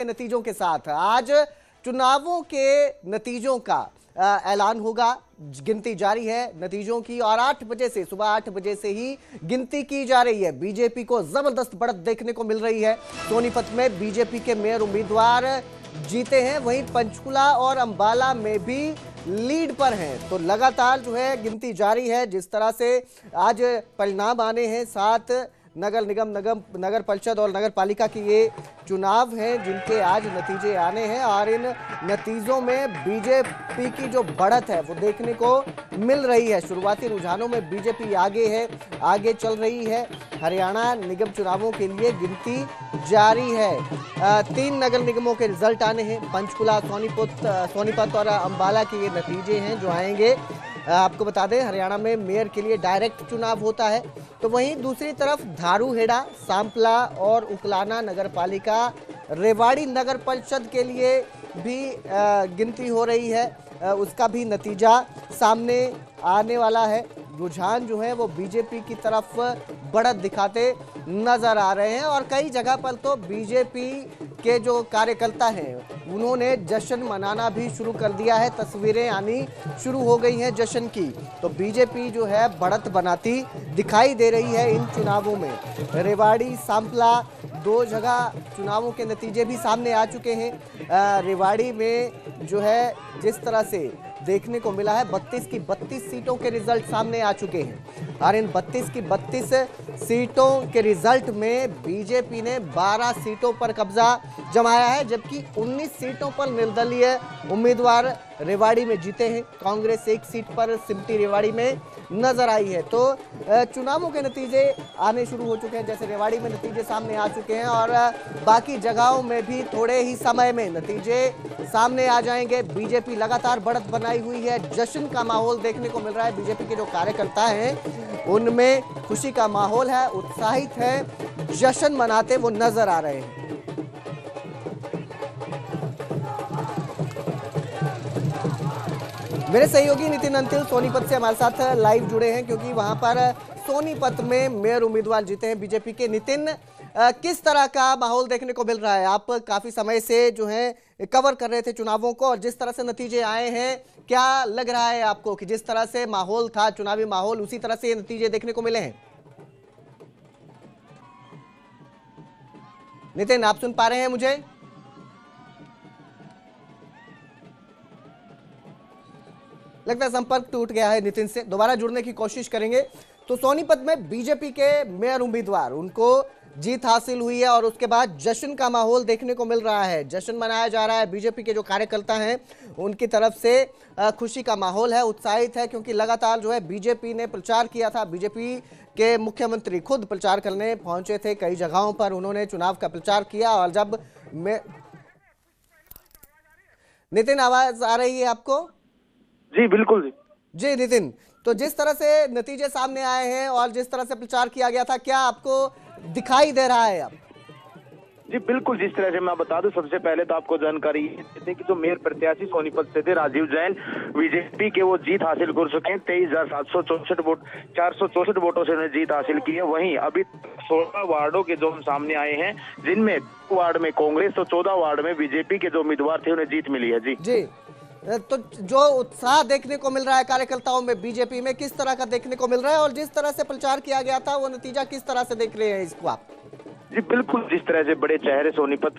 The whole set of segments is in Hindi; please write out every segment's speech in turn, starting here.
नतीजों के साथ आज चुनावों के नतीजों का ऐलान होगा। गिनती जारी है नतीजों की और 8 बजे से सुबह 8 बजे से ही गिनती की जा रही है। बीजेपी को जबरदस्त बढ़त देखने को मिल रही है। सोनीपत में बीजेपी के मेयर उम्मीदवार जीते हैं, वहीं पंचकुला और अंबाला में भी लीड पर हैं। तो लगातार जो है गिनती जारी है। जिस तरह से आज परिणाम आने हैं, 7 नगर निगम नगर परिषद और नगर पालिका की ये चुनाव हैं जिनके आज नतीजे आने हैं और इन नतीजों में बीजेपी की जो बढ़त है वो देखने को मिल रही है। शुरुआती रुझानों में बीजेपी आगे चल रही है। हरियाणा निगम चुनावों के लिए गिनती जारी है। 3 नगर निगमों के रिजल्ट आने हैं। पंचकुला, सोनीपत और अंबाला के ये नतीजे हैं जो आएंगे। आपको बता दें हरियाणा में मेयर के लिए डायरेक्ट चुनाव होता है। तो वहीं दूसरी तरफ धारूहेड़ा, सांपला और उकलाना नगर पालिका, रेवाड़ी नगर परिषद के लिए भी गिनती हो रही है। उसका भी नतीजा सामने आने वाला है। रुझान जो है वो बीजेपी की तरफ बढ़त दिखाते नजर आ रहे हैं और कई जगह पर तो बीजेपी के जो कार्यकर्ता हैं उन्होंने जश्न मनाना भी शुरू कर दिया है। तस्वीरें आनी शुरू हो गई हैं जश्न की। तो बीजेपी जो है बढ़त बनाती दिखाई दे रही है इन चुनावों में। रेवाड़ी, सांपला 2 जगह चुनावों के नतीजे भी सामने आ चुके हैं। रेवाड़ी में जो है जिस तरह से देखने को मिला है 32 की 32 सीटों के रिजल्ट सामने आ चुके हैं और इन 32 की 32 सीटों के रिजल्ट में बीजेपी ने 12 सीटों पर कब्जा जमाया है, जबकि 19 सीटों पर निर्दलीय उम्मीदवार रेवाड़ी में जीते हैं। कांग्रेस 1 सीट पर सिमटी रेवाड़ी में नजर आई है। तो चुनावों के नतीजे आने शुरू हो चुके हैं। जैसे रेवाड़ी में नतीजे सामने आ चुके हैं और बाकी जगहों में भी थोड़े ही समय में नतीजे सामने आ जाएंगे। बीजेपी लगातार बढ़त बनाई हुई है। जश्न का माहौल देखने को मिल रहा है। बीजेपी के जो कार्यकर्ता हैं उनमें खुशी का माहौल है, उत्साहित है, जश्न मनाते वो नजर आ रहे हैं। मेरे सहयोगी नितिन अंतिल सोनीपत से हमारे साथ लाइव जुड़े हैं क्योंकि वहां पर सोनीपत में मेयर उम्मीदवार जीते हैं बीजेपी के। नितिन, किस तरह का माहौल देखने को मिल रहा है? आप काफी समय से जो है कवर कर रहे थे चुनावों को और जिस तरह से नतीजे आए हैं, क्या लग रहा है आपको कि जिस तरह से माहौल था, चुनावी माहौल, उसी तरह से ये नतीजे देखने को मिले हैं? नितिन, आप सुन पा रहे हैं मुझे? लगता है संपर्क टूट गया है नितिन से। दोबारा जुड़ने की कोशिश करेंगे। तो सोनीपत में बीजेपी के मेयर उम्मीदवार, उनको जीत हासिल हुई है और उसके बाद जश्न का माहौल देखने को मिल रहा है। जश्न मनाया जा रहा है। बीजेपी के जो कार्यकर्ता हैं उनकी तरफ से खुशी का माहौल है, उत्साहित है, क्योंकि लगातार जो है बीजेपी ने प्रचार किया था। बीजेपी के मुख्यमंत्री खुद प्रचार करने पहुंचे थे कई जगहों पर, उन्होंने चुनाव का प्रचार किया। और जब नितिन, आवाज आ रही है आपको? जी बिल्कुल जी नितिन, तो जिस तरह से नतीजे सामने आए हैं और जिस तरह से प्रचार किया गया था, क्या आपको दिखाई दे रहा है अब? जी बिल्कुल, जिस तरह से मैं बता दूं, सबसे पहले तो आपको जानकारी देते कि जो मेयर प्रत्याशी सोनीपत से थे राजीव जैन, बीजेपी के वो जीत हासिल कर चुके हैं। 23,764 वोट, 464 वोटों से उन्होंने जीत हासिल की है। वहीं अभी 16 वार्डों के जो सामने आए हैं, जिनमें 2 वार्ड में कांग्रेस और 14 वार्ड में बीजेपी के जो उम्मीदवार थे उन्हें जीत मिली है। जी, तो जो उत्साह देखने को मिल रहा है कार्यकर्ताओं में बीजेपी में, किस तरह का देखने को मिल रहा है और जिस तरह से प्रचार किया गया था वो नतीजा किस तरह से देख रहे हैं इसको आप? जी बिल्कुल, जिस तरह से बड़े चेहरे सोनीपत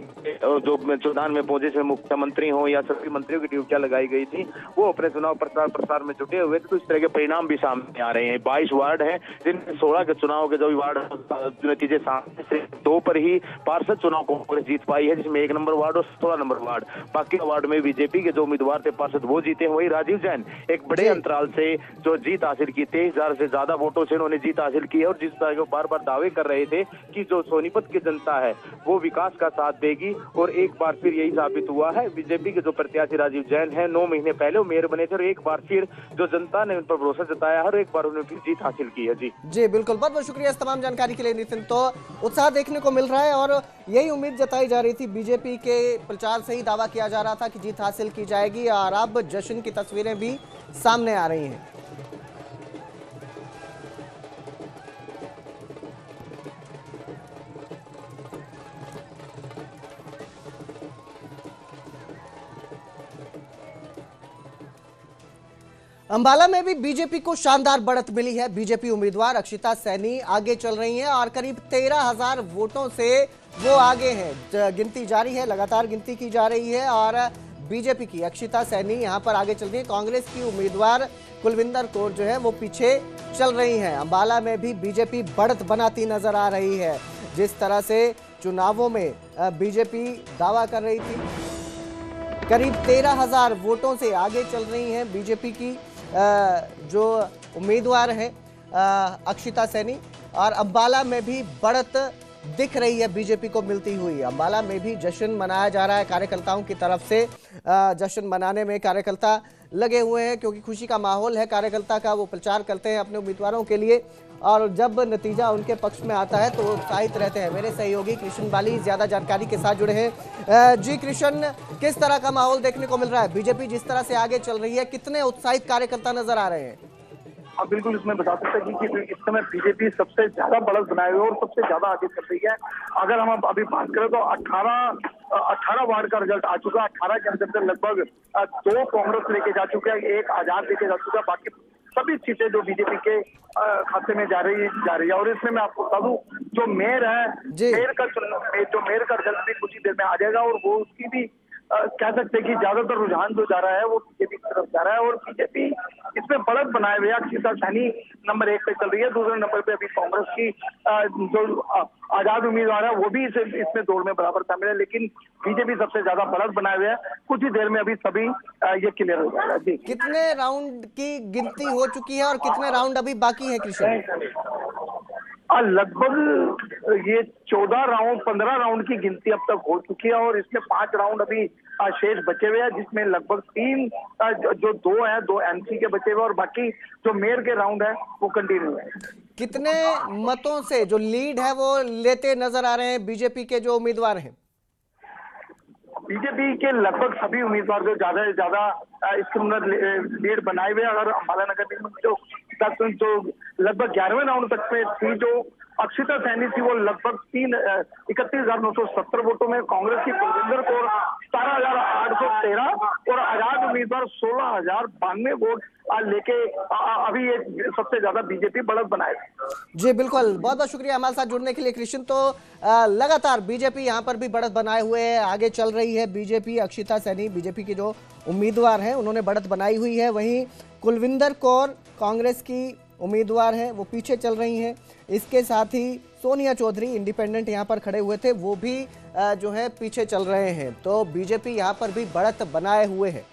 जो चुनाव में पहुंचे से मुख्यमंत्री हो या सभी मंत्रियों की ड्यूटियां लगाई गई थी, वो अपने चुनाव प्रसार में जुटे हुए थे। तो इस तरह के परिणाम भी सामने आ रहे हैं। 22 वार्ड हैं जिनमें 16 के चुनाव के जो वार्ड नतीजे सामने से 2 पर ही पार्षद चुनाव कांग्रेस जीत पाई है, जिसमें 1 नंबर वार्ड और 16 नंबर वार्ड। बाकी वार्ड में बीजेपी के जो उम्मीदवार थे पार्षद वो जीते हैं। वही राजीव जैन एक बड़े अंतराल से जो जीत हासिल की, 23,000 से ज्यादा वोटों से उन्होंने जीत हासिल की है। और जिस तरह के बार बार दावे कर रहे थे कि जो सोनीपत की जनता है वो विकास का साथ देगी, और एक बार फिर यही साबित हुआ है। बीजेपी के जो प्रत्याशी राजीव जैन हैं, 9 महीने पहले वो मेयर बने थे और एक बार फिर जो जनता ने उन पर भरोसा जताया है, एक बार उन्होंने फिर जीत हासिल की है। जी बिल्कुल, बहुत बहुत शुक्रिया इस तमाम जानकारी के लिए नितिन। तो उत्साह देखने को मिल रहा है और यही उम्मीद जताई जा रही थी। बीजेपी के प्रचार से ही दावा किया जा रहा था कि जीत हासिल की जाएगी और अब जश्न की तस्वीरें भी सामने आ रही हैं। अंबाला में भी बीजेपी को शानदार बढ़त मिली है। बीजेपी उम्मीदवार अक्षिता सैनी आगे चल रही हैं और करीब 13,000 वोटों से वो आगे हैं। गिनती जारी है, लगातार गिनती की जा रही है और बीजेपी की अक्षिता सैनी यहां पर आगे चल रही है। कांग्रेस की उम्मीदवार कुलविंदर कौर जो है वो पीछे चल रही हैं। अंबाला में भी बीजेपी बढ़त बनाती नजर आ रही है। जिस तरह से चुनावों में बीजेपी दावा कर रही थी, करीब 13,000 वोटों से आगे चल रही हैं बीजेपी की जो उम्मीदवार है अक्षिता सैनी। और अंबाला में भी बढ़त दिख रही है बीजेपी को मिलती हुई। अंबाला में भी जश्न मनाया जा रहा है कार्यकर्ताओं की तरफ से। जश्न मनाने में कार्यकर्ता लगे हुए हैं क्योंकि खुशी का माहौल है कार्यकर्ता का। वो प्रचार करते हैं अपने उम्मीदवारों के लिए और जब नतीजा उनके पक्ष में आता है तो उत्साहित रहते हैं। मेरे सहयोगी कृष्ण बाली ज्यादा जानकारी के साथ जुड़े हैं। जी कृष्ण, किस तरह का माहौल देखने को मिल रहा है? बीजेपी जिस तरह से आगे चल रही है, कितने उत्साहित कार्यकर्ता नजर आ रहे हैं? हाँ बिल्कुल, इसमें बता सकते हैं कि इस समय बीजेपी सबसे ज्यादा बढ़त बनाए हुए और सबसे ज्यादा आगे चल रही है। अगर हम अभी बात करें तो 18 वार्ड का रिजल्ट आ चुका है। 18 के अंदर लगभग 2 कांग्रेस लेके जा चुके हैं, 1 आजाद लेके जा चुका है। बाकी सभी सीटें जो बीजेपी के खाते में जा रही है। और इसमें मैं आपको बता दूं, जो मेयर है, मेयर का रिजल्ट भी कुछ ही देर में आ जाएगा और वो उसकी भी कह सकते हैं कि ज्यादातर रुझान जो जा रहा है वो बीजेपी की तरफ जा रहा है। और बीजेपी इसमें बढ़त बनाए हुए अक्षिता सैनी नंबर 1 पे चल रही है। दूसरे नंबर पे अभी कांग्रेस की जो आजाद उम्मीदवार है वो भी इसमें दौड़ में बराबर शामिल है, लेकिन बीजेपी सबसे ज्यादा बढ़त बनाए हुए है। कुछ ही देर में अभी सभी ये क्लियर हो जाएगा। जी, कितने राउंड की गिनती हो चुकी है और कितने राउंड अभी बाकी है कृष्ण? लगभग ये 15 राउंड की गिनती अब तक हो चुकी है और इसमें 5 राउंड अभी शेष बचे हुए हैं, जिसमें लगभग 3 जो 2 एमसी के बचे हुए और बाकी जो मेयर के राउंड है वो कंटिन्यू है। कितने मतों से जो लीड है वो लेते नजर आ रहे हैं बीजेपी के जो उम्मीदवार हैं? बीजेपी के लगभग सभी उम्मीदवार जो ज्यादा से ज्यादा इसके अंदर लीड बनाए हुए। अगर अंबाला नगर निगम जो लगभग 11वें राउंड तक में थी, जो अक्षिता सैनी थी वो लगभग 31,970 वोटों में, कांग्रेस की कुलविंदर कौर 17,813 और आजाद उम्मीदवार 16,092 वोट लेके अभी ये सबसे ज्यादा बीजेपी बढ़त बनाए। जी बिल्कुल, बहुत बहुत शुक्रिया हमारे साथ जुड़ने के लिए कृष्ण। तो लगातार बीजेपी यहाँ पर भी बढ़त बनाए हुए है, आगे चल रही है बीजेपी। अक्षिता सैनी बीजेपी की जो उम्मीदवार हैं उन्होंने बढ़त बनाई हुई है। वहीं कुलविंदर कौर कांग्रेस की उम्मीदवार हैं, वो पीछे चल रही हैं। इसके साथ ही सोनिया चौधरी इंडिपेंडेंट यहाँ पर खड़े हुए थे, वो भी जो है पीछे चल रहे हैं। तो बीजेपी यहाँ पर भी बढ़त बनाए हुए है।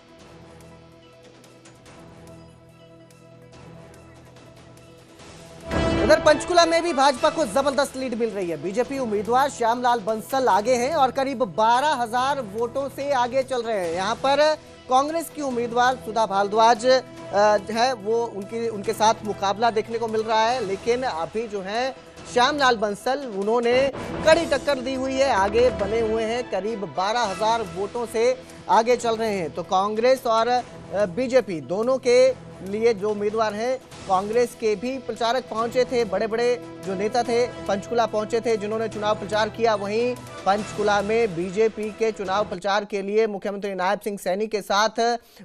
उधर पंचकुला में भी भाजपा को जबरदस्त लीड मिल रही है। बीजेपी उम्मीदवार श्यामलाल बंसल आगे हैं और करीब 12,000 वोटों से आगे चल रहे हैं। यहाँ पर कांग्रेस की उम्मीदवार सुधा भारद्वाज है, वो उनके साथ मुकाबला देखने को मिल रहा है, लेकिन अभी जो है श्यामलाल बंसल उन्होंने कड़ी टक्कर दी हुई है, आगे बने हुए हैं, करीब 12,000 वोटों से आगे चल रहे हैं। तो कांग्रेस और बीजेपी दोनों के लिए जो उम्मीदवार हैं, कांग्रेस के भी प्रचारक पहुंचे थे, बड़े बड़े जो नेता थे पंचकुला पहुंचे थे जिन्होंने चुनाव प्रचार किया। वहीं पंचकुला में बीजेपी के चुनाव प्रचार के लिए मुख्यमंत्री नायब सिंह सैनी के साथ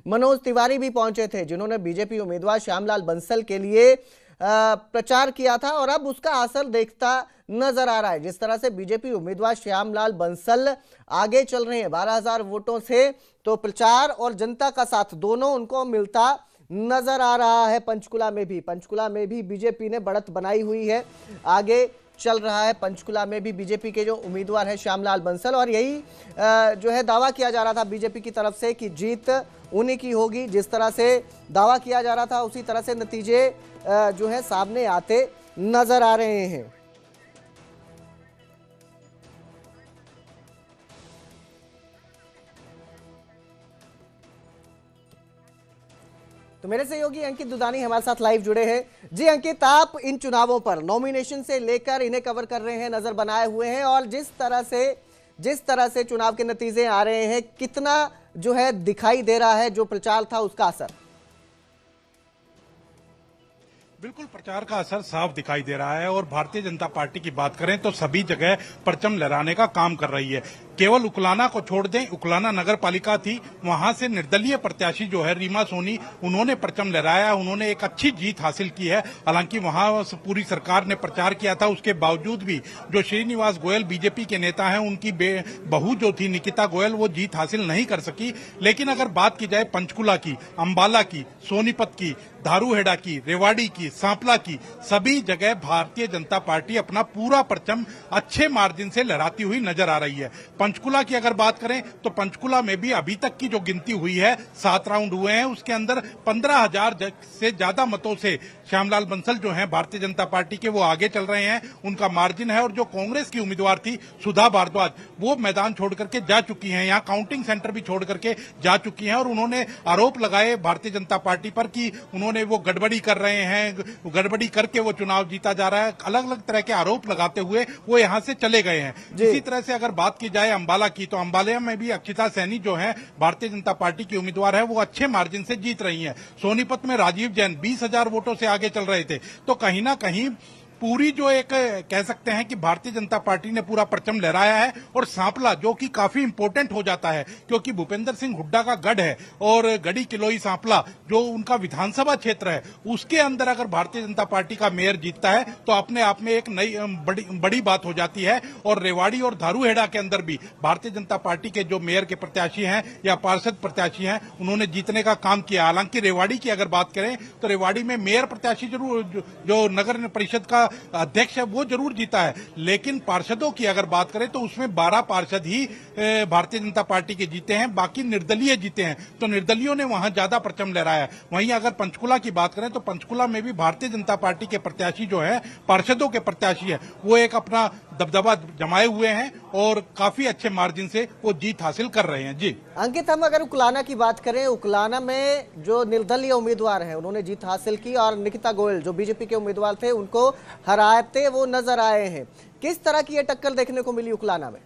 मनोज तिवारी भी पहुंचे थे, जिन्होंने बीजेपी उम्मीदवार श्यामलाल बंसल के लिए प्रचार किया था और अब उसका असर देखता नजर आ रहा है। जिस तरह से बीजेपी उम्मीदवार श्यामलाल बंसल आगे चल रहे हैं 12,000 वोटों से, तो प्रचार और जनता का साथ दोनों उनको मिलता नजर आ रहा है। पंचकुला में भी बीजेपी ने बढ़त बनाई हुई है, आगे चल रहा है। पंचकुला में भी बीजेपी के जो उम्मीदवार है श्यामलाल बंसल, और यही जो है दावा किया जा रहा था बीजेपी की तरफ से कि जीत उन्हीं की होगी। जिस तरह से दावा किया जा रहा था उसी तरह से नतीजे जो है सामने आते नजर आ रहे हैं। तो मेरे सहयोगी अंकित दुदानी हमारे साथ लाइव जुड़े हैं। जी अंकित, आप इन चुनावों पर नॉमिनेशन से लेकर इन्हें कवर कर रहे हैं, नजर बनाए हुए हैं, और जिस तरह से चुनाव के नतीजे आ रहे हैं, कितना जो है दिखाई दे रहा है जो प्रचार था उसका असर? बिल्कुल, प्रचार का असर साफ दिखाई दे रहा है और भारतीय जनता पार्टी की बात करें तो सभी जगह परचम लहराने का काम कर रही है। केवल उकलाना को छोड़ दें, उकलाना नगर पालिका थी, वहां से निर्दलीय प्रत्याशी जो है रीमा सोनी, उन्होंने परचम लहराया, उन्होंने एक अच्छी जीत हासिल की है। हालांकि वहां पूरी सरकार ने प्रचार किया था, उसके बावजूद भी जो श्रीनिवास गोयल बीजेपी के नेता हैं, उनकी बहू जो थी निकिता गोयल, वो जीत हासिल नहीं कर सकी। लेकिन अगर बात की जाए पंचकुला की, अंबाला की, सोनीपत की, धारूहेड़ा की, रेवाड़ी की, सांपला की, सभी जगह भारतीय जनता पार्टी अपना पूरा परचम अच्छे मार्जिन से लहराती हुई नजर आ रही है। पंचकुला की अगर बात करें तो पंचकुला में भी अभी तक की जो गिनती हुई है, 7 राउंड हुए हैं, उसके अंदर 15,000 से ज्यादा मतों से श्यामलाल बंसल जो हैं भारतीय जनता पार्टी के, वो आगे चल रहे हैं, उनका मार्जिन है। और जो कांग्रेस की उम्मीदवार थी सुधा भारद्वाज, वो मैदान छोड़ करके जा चुकी हैं, यहाँ काउंटिंग सेंटर भी छोड़ करके जा चुकी हैं। और उन्होंने आरोप लगाए भारतीय जनता पार्टी पर कि उन्होंने वो गड़बड़ी कर रहे हैं, गड़बड़ी करके वो चुनाव जीता जा रहा है, अलग अलग तरह के आरोप लगाते हुए वो यहां से चले गए हैं। इसी तरह से अगर बात की जाए अंबाला की, तो अंबाला में भी अक्षिता सैनी जो है भारतीय जनता पार्टी की उम्मीदवार है, वो अच्छे मार्जिन से जीत रही है। सोनीपत में राजीव जैन 20,000 वोटों से आगे चल रहे थे। तो कहीं ना कहीं पूरी जो एक कह सकते हैं कि भारतीय जनता पार्टी ने पूरा परचम लहराया है। और सांपला जो कि काफी इंपॉर्टेंट हो जाता है, क्योंकि भूपेंद्र सिंह हुड्डा का गढ़ है, और गढ़ी किलोई सांपला जो उनका विधानसभा क्षेत्र है, उसके अंदर अगर भारतीय जनता पार्टी का मेयर जीतता है तो अपने आप में एक नई बड़ी बात हो जाती है। और रेवाड़ी और धारूहेड़ा के अंदर भी भारतीय जनता पार्टी के जो मेयर के प्रत्याशी हैं या पार्षद प्रत्याशी हैं, उन्होंने जीतने का काम किया। हालांकि रेवाड़ी की अगर बात करें तो रेवाड़ी में मेयर प्रत्याशी जरूर, जो नगर परिषद का अध्यक्ष है, वो जरूर जीता है। लेकिन पार्षदों की अगर बात करें तो उसमें 12 पार्षद ही भारतीय जनता पार्टी के जीते हैं, बाकी निर्दलीय जीते हैं। तो निर्दलीयों ने वहां ज्यादा परचम लहराया। वहीं अगर पंचकुला की बात करें तो पंचकुला में भी भारतीय जनता पार्टी के प्रत्याशी जो है, पार्षदों के प्रत्याशी है, वो एक अपना दबदबा जमाए हुए हैं और काफी अच्छे मार्जिन से वो जीत हासिल कर रहे हैं। जी अंकित, हम अगर उकलाना की बात करें, उकलाना में जो निर्दलीय उम्मीदवार हैं उन्होंने जीत हासिल की, और निकिता गोयल जो बीजेपी के उम्मीदवार थे उनको हराते वो नजर आए हैं। किस तरह की ये टक्कर देखने को मिली उकलाना में?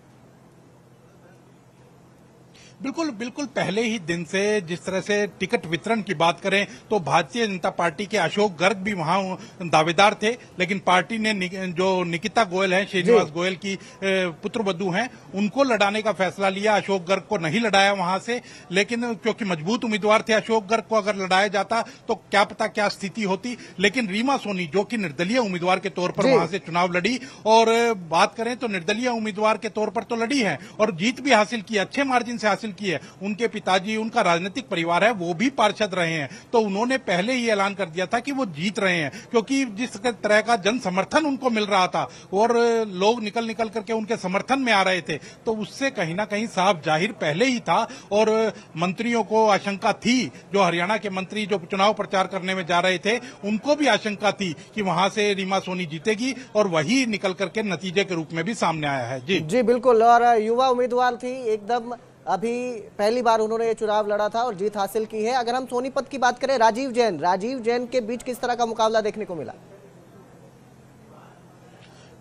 बिल्कुल पहले ही दिन से जिस तरह से टिकट वितरण की बात करें तो भारतीय जनता पार्टी के अशोक गर्ग भी वहां दावेदार थे, लेकिन पार्टी ने जो निकिता गोयल है, श्रीनिवास गोयल की पुत्रवधू हैं, उनको लड़ाने का फैसला लिया। अशोक गर्ग को नहीं लड़ाया वहां से, लेकिन क्योंकि मजबूत उम्मीदवार थे अशोक गर्ग को अगर लड़ाया जाता तो क्या पता क्या स्थिति होती। लेकिन रीमा सोनी जो कि निर्दलीय उम्मीदवार के तौर पर वहां से चुनाव लड़ी, और बात करें तो निर्दलीय उम्मीदवार के तौर पर तो लड़ी है और जीत भी हासिल की, अच्छे मार्जिन से हासिल की है। उनके पिताजी, उनका राजनीतिक परिवार है, वो भी पार्षद रहे हैं, तो उन्होंने पहले ही ऐलान कर दिया था कि वो जीत रहे हैं, क्योंकि जिस तरह का जन समर्थन उनको मिल रहा था और लोग निकल करके उनके समर्थन में आ रहे थे, तो उससे कहीं ना कहीं साफ जाहिर पहले ही था। और मंत्रियों को आशंका थी, जो हरियाणा के मंत्री जो चुनाव प्रचार करने में जा रहे थे, उनको भी आशंका थी कि वहां से रीमा सोनी जीतेगी, और वही निकल करके नतीजे के रूप में भी सामने आया है। जी बिल्कुल। और युवा उम्मीदवार थी, एकदम अभी पहली बार उन्होंने ये चुनाव लड़ा था और जीत हासिल की है। अगर हम सोनीपत की बात करें, राजीव जैन के बीच किस तरह का मुकाबला देखने को मिला?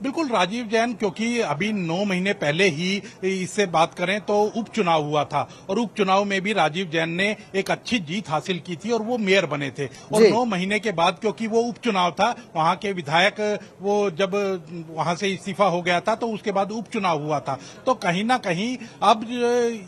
बिल्कुल राजीव जैन, क्योंकि अभी 9 महीने पहले ही इससे बात करें तो उपचुनाव हुआ था, और उपचुनाव में भी राजीव जैन ने एक अच्छी जीत हासिल की थी और वो मेयर बने थे। और 9 महीने के बाद, क्योंकि वो उपचुनाव था, वहां के विधायक वो जब वहां से इस्तीफा हो गया था तो उसके बाद उपचुनाव हुआ था, तो कहीं ना कहीं अब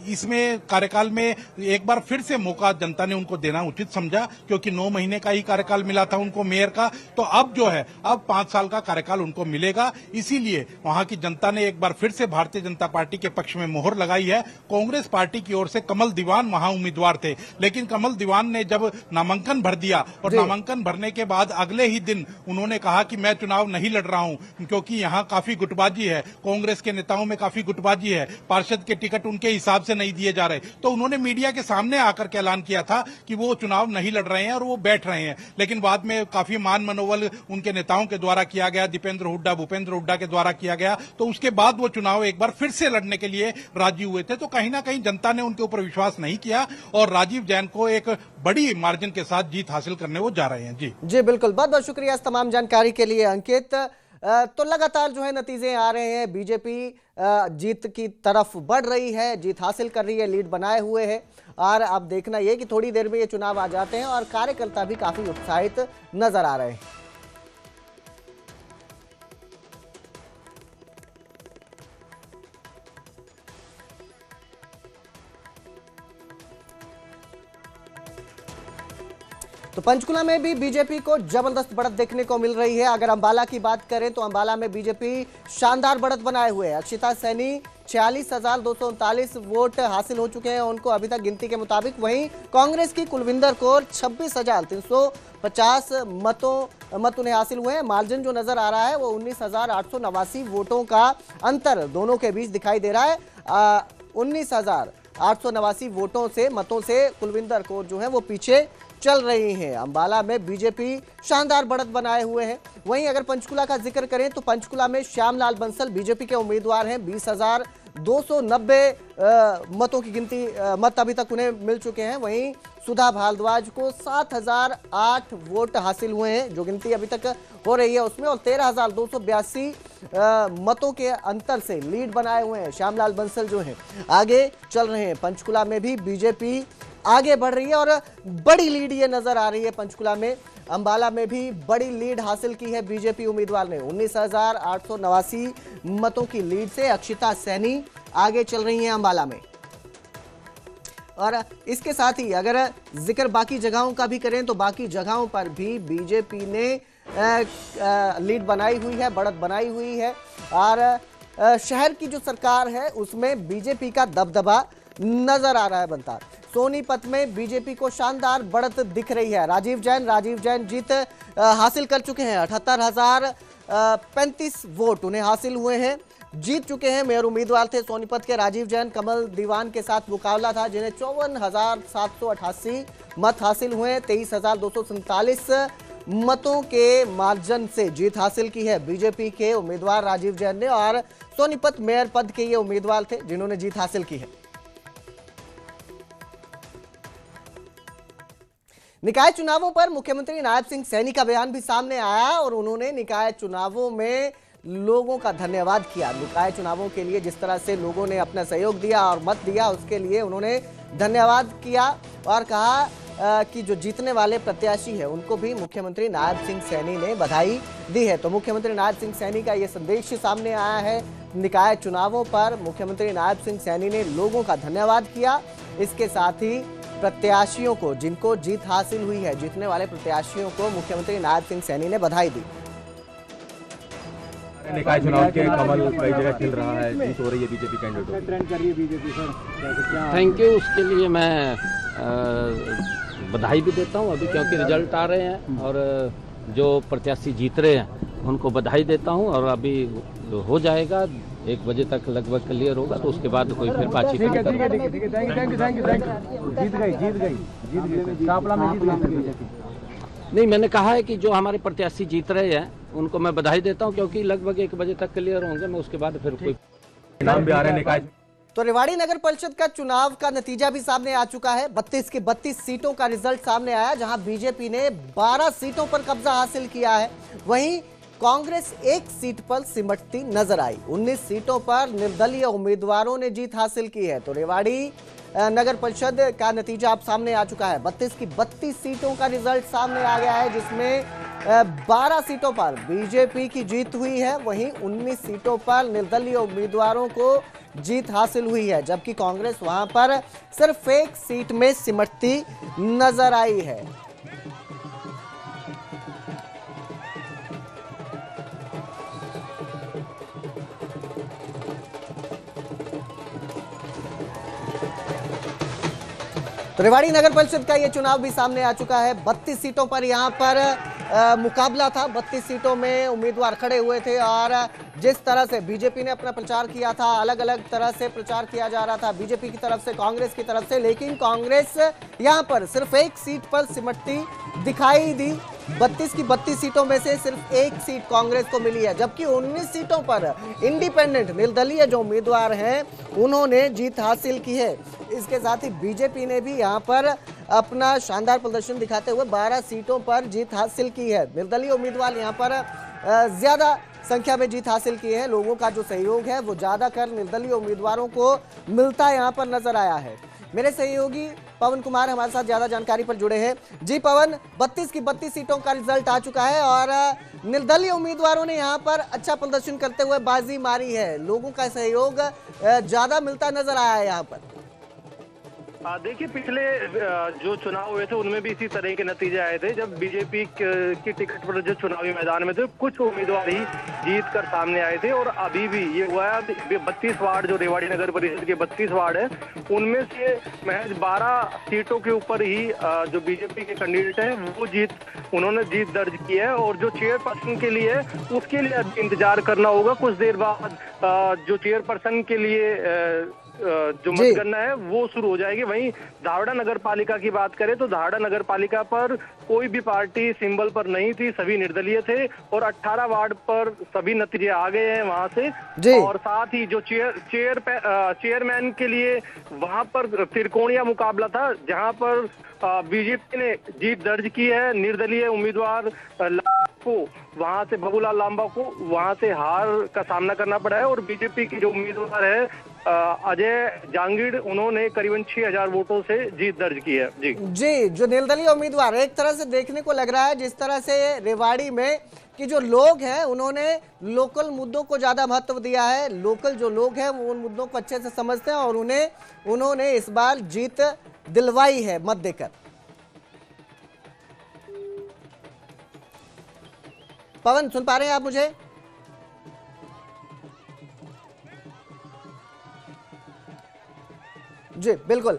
इसमें कार्यकाल में एक बार फिर से मौका जनता ने उनको देना उचित समझा, क्योंकि 9 महीने का ही कार्यकाल मिला था उनको मेयर का, तो अब जो है अब 5 साल का कार्यकाल उनको मिलेगा। इसीलिए वहां की जनता ने एक बार फिर से भारतीय जनता पार्टी के पक्ष में मोहर लगाई है। कांग्रेस पार्टी की ओर से कमल दीवान वहां उम्मीदवार थे, लेकिन कमल दीवान ने जब नामांकन भर दिया और नामांकन भरने के बाद अगले ही दिन उन्होंने कहा कि मैं चुनाव नहीं लड़ रहा हूं, क्योंकि यहां काफी गुटबाजी है, कांग्रेस के नेताओं में काफी गुटबाजी है, पार्षद के टिकट उनके हिसाब से नहीं दिए जा रहे। तो उन्होंने मीडिया के सामने आकर के ऐलान किया था कि वो चुनाव नहीं लड़ रहे हैं और वो बैठ रहे हैं। लेकिन बाद में काफी मान मनोबल उनके नेताओं के द्वारा किया गया, दीपेंद्र हुड्डा, भूपेंद्र हुड्डा के द्वारा किया गया, तो उसके बाद वो चुनाव एक बार फिर से लड़ने के लिए राजी हुए थे। तो कहीं ना कहीं जनता ने उनके ऊपर विश्वास नहीं किया और राजीव जैन को एक बड़ी मार्जिन के साथ जीत हासिल करने वो जा रहे हैं। जी बिल्कुल, बहुत बहुत शुक्रिया इस तमाम जानकारी के लिए अंकित। तो लगातार जो है नतीजे आ रहे हैं, बीजेपी जीत की तरफ बढ़ रही है, जीत हासिल कर रही है, लीड बनाए हुए है। और अब देखना यह कि थोड़ी देर में ये चुनाव आ जाते हैं और कार्यकर्ता भी काफी उत्साहित नजर आ रहे हैं। तो पंचकुला में भी बीजेपी को जबरदस्त बढ़त देखने को मिल रही है। अगर अंबाला की बात करें तो अंबाला में बीजेपी शानदार बढ़त बनाए हुए है। अक्षिता सैनी 46,239 वोट हासिल हो चुके हैं उनको अभी तक गिनती के मुताबिक। वहीं कांग्रेस की कुलविंदर कौर 26,350 मत उन्हें हासिल हुए हैं। मार्जिन जो नजर आ रहा है वो 19,889 वोटों का अंतर दोनों के बीच दिखाई दे रहा है। 19,889 मतों से कुलविंदर कौर जो है वो पीछे चल रही हैं। अंबाला में बीजेपी शानदार बढ़त बनाए हुए है। वहीं अगर पंचकुला का जिक्र करें तो पंचकुला में श्यामलाल बंसल बीजेपी के उम्मीदवार हैं। 20,290 मतों की गिनती मत अभी तक उन्हें मिल चुके हैं। वहीं सुधा भारद्वाज को 7,008 वोट हासिल हुए हैं। जो गिनती अभी तक हो रही है उसमें, और 13,282 मतों के अंतर से लीड बनाए हुए हैं। श्यामलाल बंसल जो हैं आगे चल रहे हैं। पंचकुला में भी बीजेपी आगे बढ़ रही है और बड़ी लीड ये नजर आ रही है पंचकुला में। अंबाला में भी बड़ी लीड हासिल की है बीजेपी उम्मीदवार ने। 19,889 मतों की लीड से अक्षिता सैनी आगे चल रही हैं अंबाला में। और इसके साथ ही अगर जिक्र बाकी जगहों का भी करें तो बाकी जगहों पर भी बीजेपी ने लीड बनाई हुई है, बढ़त बनाई हुई है। और शहर की जो सरकार है उसमें बीजेपी का दबदबा नजर आ रहा है बनता। सोनीपत में बीजेपी को शानदार बढ़त दिख रही है। राजीव जैन जीत हासिल कर चुके हैं। 78,035 वोट उन्हें हासिल हुए हैं, जीत चुके हैं। मेयर उम्मीदवार थे सोनीपत के राजीव जैन। कमल दीवान के साथ मुकाबला था जिन्हें 54,788 मत हासिल हुए। 23,247 मतों के मार्जिन से जीत हासिल की है बीजेपी के उम्मीदवार राजीव जैन ने। और सोनीपत मेयर पद के ये उम्मीदवार थे जिन्होंने जीत हासिल की है। निकाय चुनावों पर मुख्यमंत्री नायब सिंह सैनी का बयान भी सामने आया और उन्होंने निकाय चुनावों में लोगों का धन्यवाद किया। निकाय चुनावों के लिए जिस तरह से लोगों ने अपना सहयोग दिया और मत दिया उसके लिए उन्होंने धन्यवाद किया और कहा कि जो जीतने वाले प्रत्याशी है उनको भी मुख्यमंत्री नायब सिंह सैनी ने बधाई दी है। तो मुख्यमंत्री नायब सिंह सैनी का ये संदेश सामने आया है। निकाय चुनावों पर मुख्यमंत्री नायब सिंह सैनी ने लोगों का धन्यवाद किया। इसके साथ ही प्रत्याशियों को जिनको जीत हासिल हुई है, जीतने वाले प्रत्याशियों को मुख्यमंत्री नायब सिंह सैनी ने बधाई दी। निकाय चुनाव के कमल कई जगह खिल रहा है, जीत हो रही है बीजेपी कैंडिडेट ट्रेंड कर रही है बीजेपी सर। थैंक यू, उसके लिए मैं बधाई भी देता हूं अभी, क्योंकि रिजल्ट आ रहे हैं और जो प्रत्याशी जीत रहे हैं उनको बधाई देता हूं। और अभी हो जाएगा 1 बजे तक लगभग क्लियर होगा, तो उसके बाद कोई फिर बातचीत नहीं करेगा। नहीं, मैंने कहा है कि जो हमारे प्रत्याशी जीत रहे हैं उनको मैं बधाई देता हूं, क्योंकि लगभग 1 बजे तक क्लियर होंगे। मैं उसके बाद फिर कोई नाम भी आ रहे हैं निकाय। तो रेवाड़ी नगर परिषद का चुनाव का नतीजा भी सामने आ चुका है। 32 की 32 सीटों का रिजल्ट सामने आया, जहां बीजेपी ने 12 सीटों पर कब्जा हासिल किया है। वहीं कांग्रेस 1 सीट पर सिमटती नजर आई। 19 सीटों पर निर्दलीय उम्मीदवारों ने जीत हासिल की है। तो रेवाड़ी नगर परिषद का नतीजा अब सामने आ चुका है। 32 की 32 सीटों का रिजल्ट सामने आ गया है, जिसमें 12 सीटों पर बीजेपी की जीत हुई है। वहीं 19 सीटों पर निर्दलीय उम्मीदवारों को जीत हासिल हुई है, जबकि कांग्रेस वहां पर सिर्फ 1 सीट में सिमटती नजर आई है। तो रेवाड़ी नगर परिषद का ये चुनाव भी सामने आ चुका है। 32 सीटों पर यहाँ पर मुकाबला था। 32 सीटों में उम्मीदवार खड़े हुए थे और जिस तरह से बीजेपी ने अपना प्रचार किया था, अलग अलग तरह से प्रचार किया जा रहा था बीजेपी की तरफ से, कांग्रेस की तरफ से, लेकिन कांग्रेस यहाँ पर सिर्फ 1 सीट पर सिमटती दिखाई दी। 32 की 32 सीटों में से सिर्फ 1 सीट कांग्रेस को मिली है, जबकि 19 सीटों पर इंडिपेंडेंट निर्दलीय जो उम्मीदवार हैं उन्होंने जीत हासिल की है। इसके साथ ही बीजेपी ने भी यहाँ पर अपना शानदार प्रदर्शन दिखाते हुए 12 सीटों पर जीत हासिल की है। निर्दलीय उम्मीदवार यहाँ पर ज्यादा संख्या में जीत हासिल की है। लोगों का जो सहयोग है वो ज्यादातर निर्दलीय उम्मीदवारों को मिलता यहाँ पर नजर आया है। मेरे सहयोगी पवन कुमार हमारे साथ ज्यादा जानकारी पर जुड़े हैं। जी पवन, 32 की 32 सीटों का रिजल्ट आ चुका है और निर्दलीय उम्मीदवारों ने यहाँ पर अच्छा प्रदर्शन करते हुए बाजी मारी है। लोगों का सहयोग ज्यादा मिलता नजर आया है यहाँ पर। देखिए, पिछले जो चुनाव हुए थे उनमें भी इसी तरह के नतीजे आए थे। जब बीजेपी की टिकट पर जो चुनावी मैदान में थे, कुछ उम्मीदवार ही जीत कर सामने आए थे और अभी भी ये हुआ है। 32 वार्ड जो रेवाड़ी नगर परिषद के 32 वार्ड है, उनमें से महज 12 सीटों के ऊपर ही जो बीजेपी के कैंडिडेट हैं वो उन्होंने जीत दर्ज की है। और जो चेयरपर्सन के लिए उसके लिए इंतजार करना होगा। कुछ देर बाद जो चेयरपर्सन के लिए जो मतगणना है वो शुरू हो जाएगी। वहीं धावड़ा नगर पालिका की बात करें तो धावड़ा नगर पालिका पर कोई भी पार्टी सिंबल पर नहीं थी, सभी निर्दलीय थे और 18 वार्ड पर सभी नतीजे आ गए हैं वहां से। और साथ ही जो चेयरमैन के लिए वहां पर त्रिकोणीय मुकाबला था, जहां पर बीजेपी ने जीत दर्ज की है। निर्दलीय उम्मीदवार को वहां से बाबूलाल लांबा को वहां से हार का सामना करना पड़ा है और बीजेपी की जो उम्मीदवार है अजय जांगीड़, उन्होंने करीबन 6000 वोटों से जीत दर्ज की है। जी, जो निर्दलीय उम्मीदवार एक तरह से देखने को लग रहा है जिस तरह से रेवाड़ी में कि जो लोग हैं उन्होंने लोकल मुद्दों को ज्यादा महत्व दिया है। लोकल जो लोग हैं वो उन मुद्दों को अच्छे से समझते हैं और उन्होंने इस बार जीत दिलवाई है मत देकर। पवन, सुन पा रहे हैं आप मुझे? जी बिल्कुल।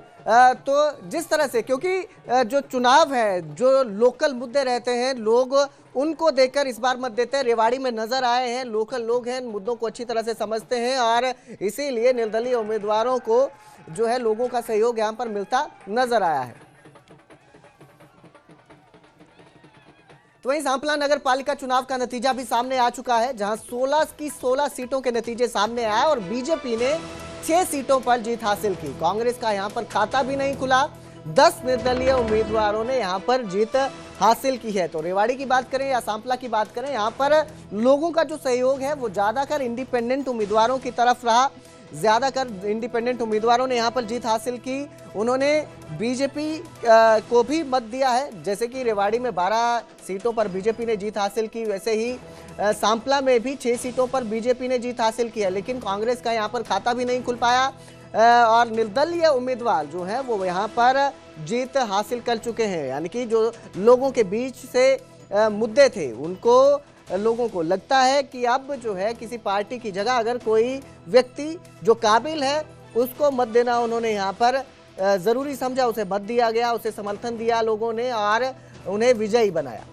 तो जिस तरह से, क्योंकि जो चुनाव है, जो लोकल मुद्दे रहते हैं, लोग उनको देखकर इस बार मत देते हैं। रेवाड़ी में नजर आए हैं, लोकल लोग हैं, मुद्दों को अच्छी तरह से समझते हैं और इसीलिए निर्दलीय उम्मीदवारों को जो है लोगों का सहयोग यहां पर मिलता नजर आया है। तो वहीं सांपला नगर पालिका चुनाव का नतीजा भी सामने आ चुका है, जहां 16 की 16 सीटों के नतीजे सामने आए और बीजेपी ने 6 सीटों पर जीत हासिल की। कांग्रेस का यहां पर खाता भी नहीं खुला। 10 निर्दलीय उम्मीदवारों ने यहां पर जीत हासिल की है। तो रेवाड़ी की बात करें या सांपला की बात करें, यहां पर लोगों का जो सहयोग है वो ज्यादातर इंडिपेंडेंट उम्मीदवारों की तरफ रहा। ज्यादातर इंडिपेंडेंट उम्मीदवारों ने यहां पर जीत हासिल की। उन्होंने बीजेपी को भी मत दिया है। जैसे कि रेवाड़ी में 12 सीटों पर बीजेपी ने जीत हासिल की, वैसे ही सांपला में भी 6 सीटों पर बीजेपी ने जीत हासिल की है। लेकिन कांग्रेस का यहां पर खाता भी नहीं खुल पाया और निर्दलीय उम्मीदवार जो है वो यहां पर जीत हासिल कर चुके हैं। यानी कि जो लोगों के बीच से मुद्दे थे, उनको लोगों को लगता है कि अब जो है किसी पार्टी की जगह अगर कोई व्यक्ति जो काबिल है उसको मत देना उन्होंने यहाँ पर जरूरी समझा, उसे मत दिया गया, उसे समर्थन दिया लोगों ने और उन्हें विजयी बनाया।